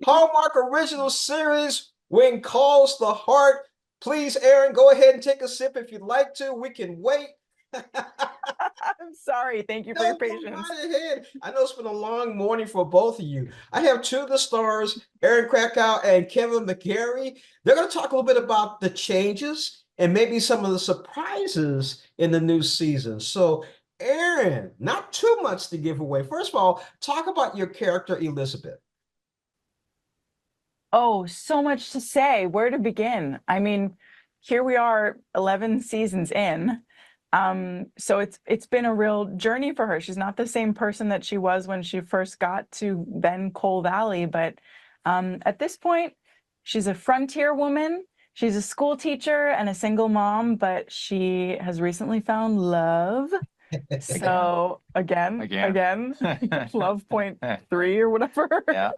Hallmark original series, When Calls the Heart. Please, Erin, go ahead and take a sip if you'd like to. We can wait. I'm sorry. Thank you for your No, go patience. right ahead. I know it's been a long morning for both of you. I have two of the stars, Erin Krakow and Kevin McGarry. They're going to talk a little bit about the changes and maybe some of the surprises in the new season. So, Erin, not too much to give away. First of all, talk about your character, Elizabeth. Oh, so much to say. Where to begin? I mean, here we are 11 seasons in. So it's been a real journey for her. She's not the same person that she was when she first got to then Coal Valley, but at this point, she's a frontier woman. She's a school teacher and a single mom, but she has recently found love. Again. So Again. again, love point three or whatever. Yeah.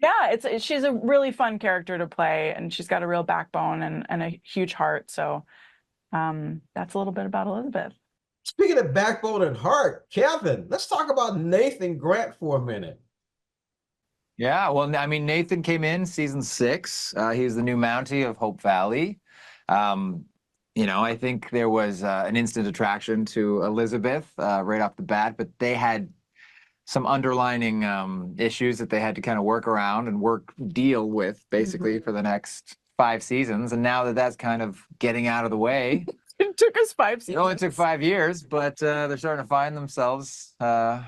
Yeah, she's a really fun character to play, and she's got a real backbone and a huge heart. So that's a little bit about Elizabeth. Speaking of backbone and heart, Kevin, let's talk about Nathan Grant for a minute. Yeah. Well, I mean, Nathan came in season 6. He's the new Mountie of Hope Valley. Um, I think there was an instant attraction to Elizabeth right off the bat, but they had some underlining issues that they had to kind of work around and deal with basically for the next 5 seasons. And now that that's kind of getting out of the way, It took us 5 it only took seasons. 5 years, but they're starting to find themselves and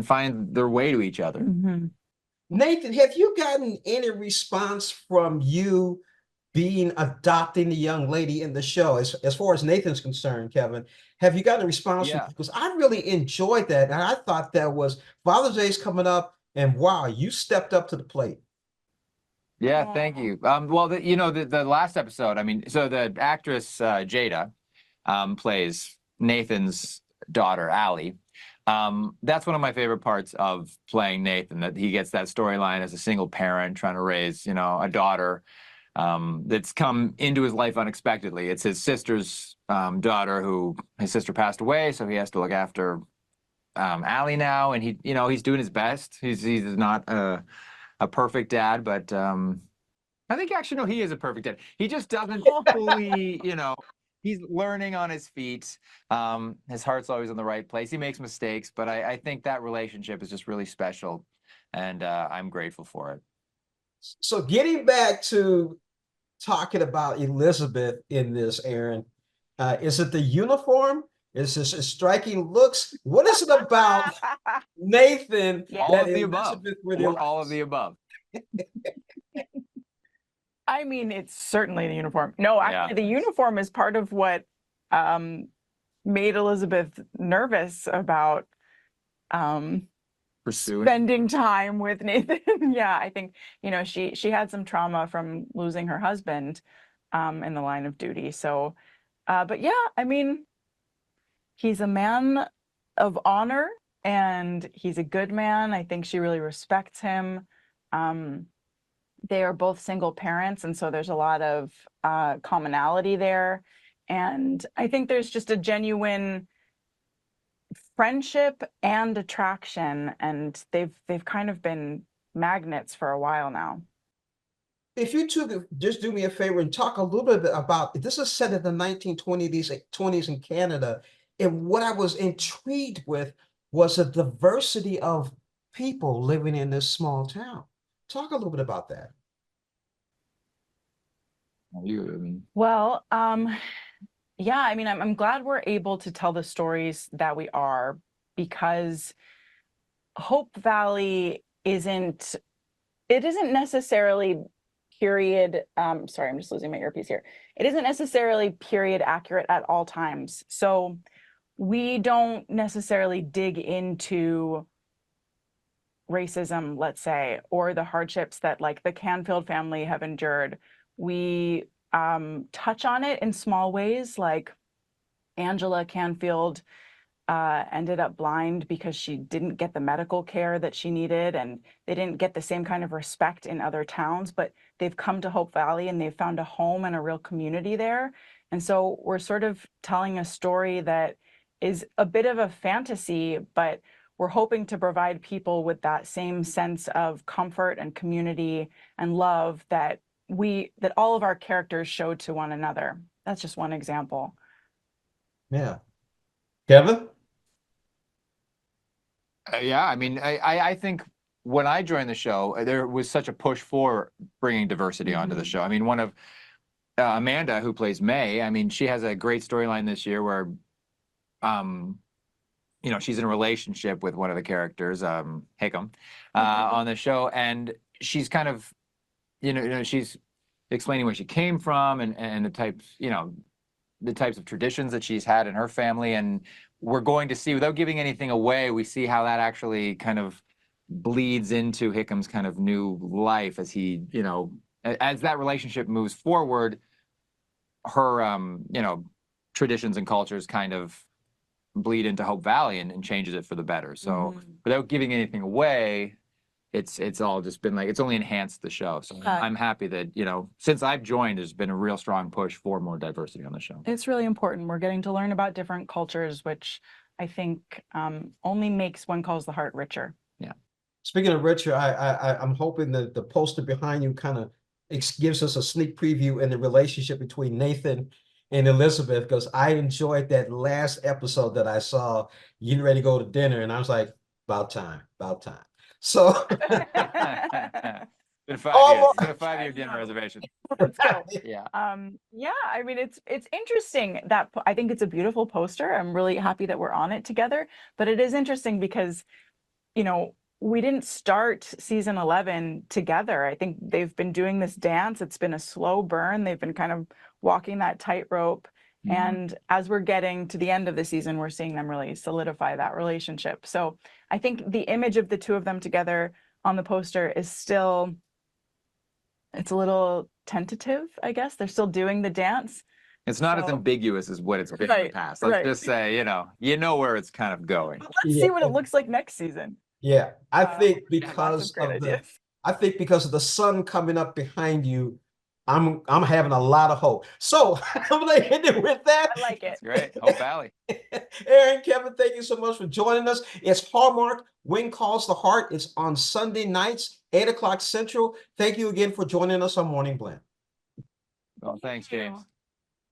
find their way to each other. Mhm. Nathan, have you gotten any response from you being adopting the young lady in the show? As far as Nathan's concerned, Kevin, have you gotten a response from Yeah. people? Because I really enjoyed that. And I thought that was Father's Day's coming up, and wow, you stepped up to the plate. Yeah, thank Aw. you. Well, the last episode, I mean, so the actress Jada plays Nathan's daughter, Allie. That's one of my favorite parts of playing Nathan, that he gets that storyline as a single parent trying to raise, a daughter that's come into his life unexpectedly. It's his sister's daughter, who his sister passed away, so he has to look after Allie now, and he's doing his best. He's not a perfect dad, but I think actually no, he is a perfect dad. He just doesn't fully, he's learning on his feet. His heart's always in the right place. He makes mistakes, but I think that relationship is just really special, and I'm grateful for it. So getting back to talking about Elizabeth in this, Erin, is it the uniform? Is this striking looks? What is it about Nathan All that of the Yes. above, Elizabeth really or all of likes? the above. I mean, it's certainly the uniform. No, Yeah. actually, the uniform is part of what um, made Elizabeth nervous about um, Pursuing. spending time with Nathan. Yeah, I think, she had some trauma from losing her husband in the line of duty. So, but yeah, I mean, he's a man of honor and he's a good man. I think she really respects him. Um, they are both single parents, and so there's a lot of commonality there. And I think there's just a genuine friendship and attraction, and they've kind of been magnets for a while now. If you two could just do me a favor and talk a little bit about this is set in the 1920s in Canada. And what I was intrigued with was the diversity of people living in this small town. Talk a little bit about that. I mean, Well, yeah, I mean, I'm glad we're able to tell the stories that we are, because Hope Valley isn't necessarily period. Sorry, I'm just losing my earpiece here. It isn't necessarily period accurate at all times. So we don't necessarily dig into racism, let's say, or the hardships that like the Canfield family have endured. We touch on it in small ways, like Angela Canfield ended up blind because she didn't get the medical care that she needed, and they didn't get the same kind of respect in other towns, but they've come to Hope Valley and they've found a home and a real community there. And so we're sort of telling a story that is a bit of a fantasy, but we're hoping to provide people with that same sense of comfort and community and love that all of our characters show to one another. That's just one example. Yeah. Kevin? Yeah, I mean, I think when I joined the show, there was such a push for bringing diversity onto the show. I mean, one of Amanda, who plays May, I mean, she has a great storyline this year where, you know, she's in a relationship with one of the characters, Hickam, on the show, and she's kind of, you know, she's explaining where she came from and the types, you know, the types of traditions that she's had in her family, and we're going to see, without giving anything away, we see how that actually kind of bleeds into Hickam's kind of new life as he, you know, as that relationship moves forward, her, you know, traditions and cultures kind of bleed into Hope Valley and changes it for the better. So without giving anything away, it's all just been like, it's only enhanced the show. So I'm happy that, you know, since I've joined, there's been a real strong push for more diversity on the show. It's really important. We're getting to learn about different cultures, which I think only makes One Calls the Heart richer. Yeah. Speaking of richer, I'm hoping that the poster behind you kind of gives us a sneak preview in the relationship between Nathan and Elizabeth, because I enjoyed that last episode that I saw getting ready to go to dinner, and I was like, about time. So Been 5 years. It's been a 5-year dinner reservation. Let's go. Yeah. Yeah, I mean, it's interesting that I think it's a beautiful poster. I'm really happy that we're on it together, but it is interesting because, you know, we didn't start season 11 together. I think they've been doing this dance. It's been a slow burn. They've been kind of walking that tightrope. And as we're getting to the end of the season, we're seeing them really solidify that relationship. So I think the image of the two of them together on the poster is still, it's a little tentative, I guess. They're still doing the dance. It's not as ambiguous as what it's been in the past. Let's just say, you know where it's kind of going. But let's see what it looks like next season. Yeah, I think because of the sun coming up behind you, I'm having a lot of hope. So I'm gonna end it with that. I like it. That's great. Hope Valley. Erin, Kevin, thank you so much for joining us. It's Hallmark When Calls the Heart. It's on Sunday nights, 8 o'clock Central. Thank you again for joining us on Morning Blend. Well, thanks, James.